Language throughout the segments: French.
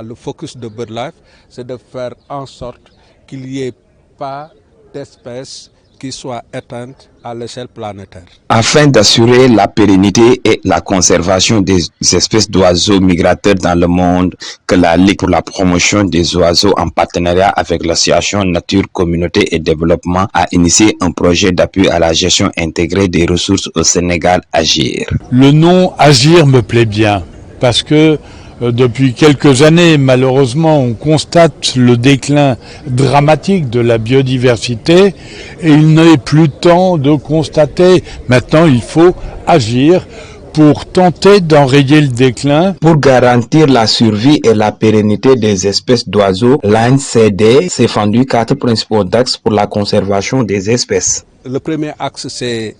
Le focus de BirdLife, c'est de faire en sorte qu'il n'y ait pas d'espèces qui soient éteintes à l'échelle planétaire. Afin d'assurer la pérennité et la conservation des espèces d'oiseaux migrateurs dans le monde, que la Ligue pour la promotion des oiseaux en partenariat avec l'association Nature, Communauté et Développement a initié un projet d'appui à la gestion intégrée des ressources au Sénégal, Agir. Le nom Agir me plaît bien parce que depuis quelques années, malheureusement, on constate le déclin dramatique de la biodiversité et il n'est plus temps de constater. Maintenant, il faut agir pour tenter d'enrayer le déclin. Pour garantir la survie et la pérennité des espèces d'oiseaux, l'ANCD s'est fendu 4 principaux axes pour la conservation des espèces. Le premier axe, c'est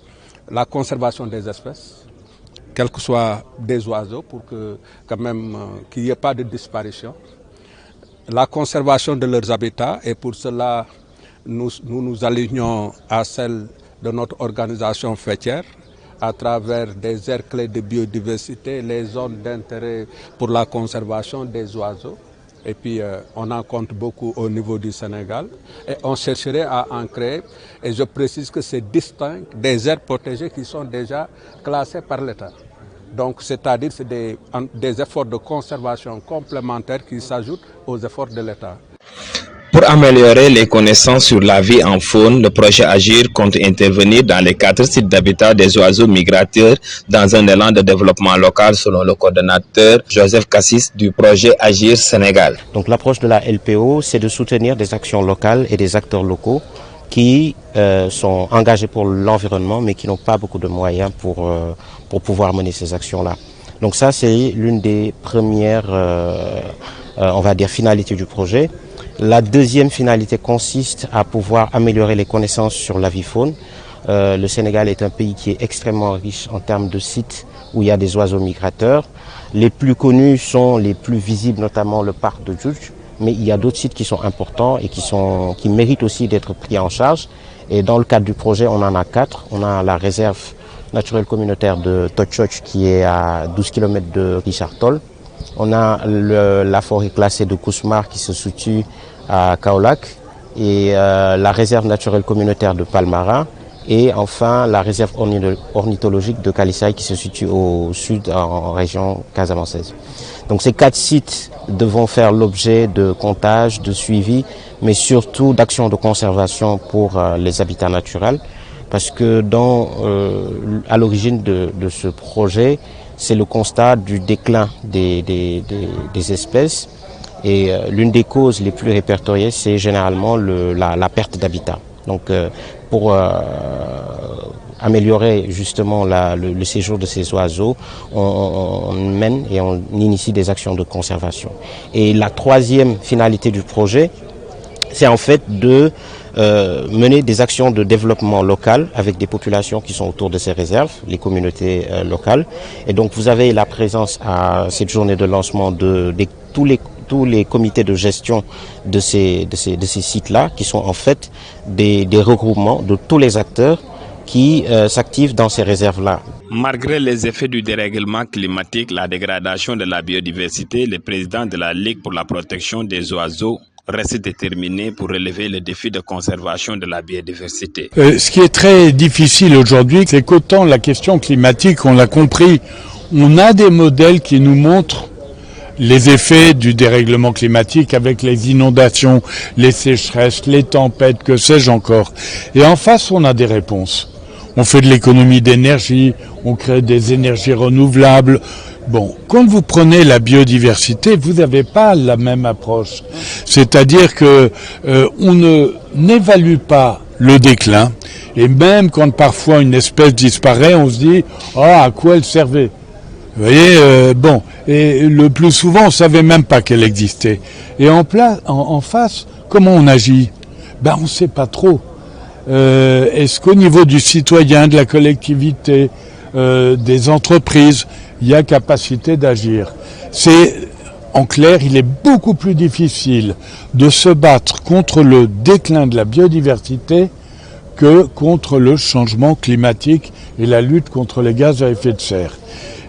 la conservation des espèces, quels que soient des oiseaux, pour que quand même qu'il n'y ait pas de disparition. La conservation de leurs habitats, et pour cela, nous alignons à celle de notre organisation faîtière à travers des aires clés de biodiversité, les zones d'intérêt pour la conservation des oiseaux. Et puis on en compte beaucoup au niveau du Sénégal et on chercherait à en créer. Et je précise que c'est distinct des aires protégées qui sont déjà classées par l'État. Donc c'est-à-dire que c'est des efforts de conservation complémentaires qui s'ajoutent aux efforts de l'État. Pour améliorer les connaissances sur la vie en faune, le projet Agir compte intervenir dans les 4 sites d'habitat des oiseaux migrateurs dans un élan de développement local selon le coordonnateur Joseph Cassis du projet Agir Sénégal. Donc l'approche de la LPO, c'est de soutenir des actions locales et des acteurs locaux qui sont engagés pour l'environnement mais qui n'ont pas beaucoup de moyens pour pouvoir mener ces actions-là. Donc ça, c'est l'une des premières, on va dire, finalités du projet. La deuxième finalité consiste à pouvoir améliorer les connaissances sur l'avifaune. Le Sénégal est un pays qui est extrêmement riche en termes de sites où il y a des oiseaux migrateurs. Les plus connus sont les plus visibles, notamment le parc de Djoudj, mais il y a d'autres sites qui sont importants et qui méritent aussi d'être pris en charge. Et dans le cadre du projet, on en a 4. On a la réserve naturelle communautaire de Totchoch qui est à 12 km de Richard Toll. On a la forêt classée de Kousmar qui se situe à Kaolack et la réserve naturelle communautaire de Palmara et enfin la réserve ornithologique de Kalissaï qui se situe au sud en région casamançaise. Donc ces 4 sites devront faire l'objet de comptage, de suivi, mais surtout d'actions de conservation pour les habitats naturels parce que à l'origine de ce projet, c'est le constat du déclin des espèces et l'une des causes les plus répertoriées, c'est généralement la perte d'habitat. Donc pour améliorer justement le séjour de ces oiseaux, on mène et on initie des actions de conservation. Et la troisième finalité du projet, c'est en fait de mener des actions de développement local avec des populations qui sont autour de ces réserves, les communautés locales. Et donc vous avez la présence à cette journée de lancement de tous les comités de gestion de ces sites-là, qui sont en fait des regroupements de tous les acteurs qui s'activent dans ces réserves-là. Malgré les effets du dérèglement climatique, la dégradation de la biodiversité, le président de la Ligue pour la protection des oiseaux reste déterminé pour relever le défi de conservation de la biodiversité. Ce qui est très difficile aujourd'hui, c'est qu'autant la question climatique, on l'a compris, on a des modèles qui nous montrent les effets du dérèglement climatique avec les inondations, les sécheresses, les tempêtes, que sais-je encore. Et en face, on a des réponses. On fait de l'économie d'énergie, on crée des énergies renouvelables. Bon, quand vous prenez la biodiversité, vous n'avez pas la même approche. C'est-à-dire que on n'évalue pas le déclin. Et même quand parfois une espèce disparaît, on se dit « Ah, à quoi elle servait ?» Vous voyez, bon. Et le plus souvent, on savait même pas qu'elle existait. Et en face, comment on agit? Ben, on sait pas trop. Est-ce qu'au niveau du citoyen, de la collectivité, des entreprises, il y a capacité d'agir? En clair, il est beaucoup plus difficile de se battre contre le déclin de la biodiversité que contre le changement climatique et la lutte contre les gaz à effet de serre.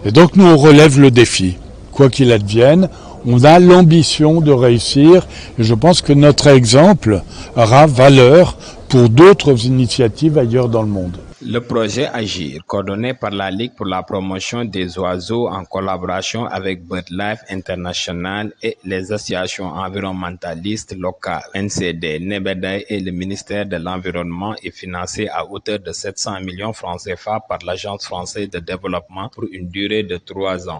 Et donc nous, on relève le défi. Quoi qu'il advienne, On a l'ambition de réussir et je pense que notre exemple aura valeur pour d'autres initiatives ailleurs dans le monde. Le projet Agir, coordonné par la Ligue pour la promotion des oiseaux en collaboration avec BirdLife International et les associations environnementalistes locales, NCD, Nebeday et le ministère de l'Environnement, est financé à hauteur de 700 millions francs CFA par l'Agence française de développement pour une durée de 3 ans.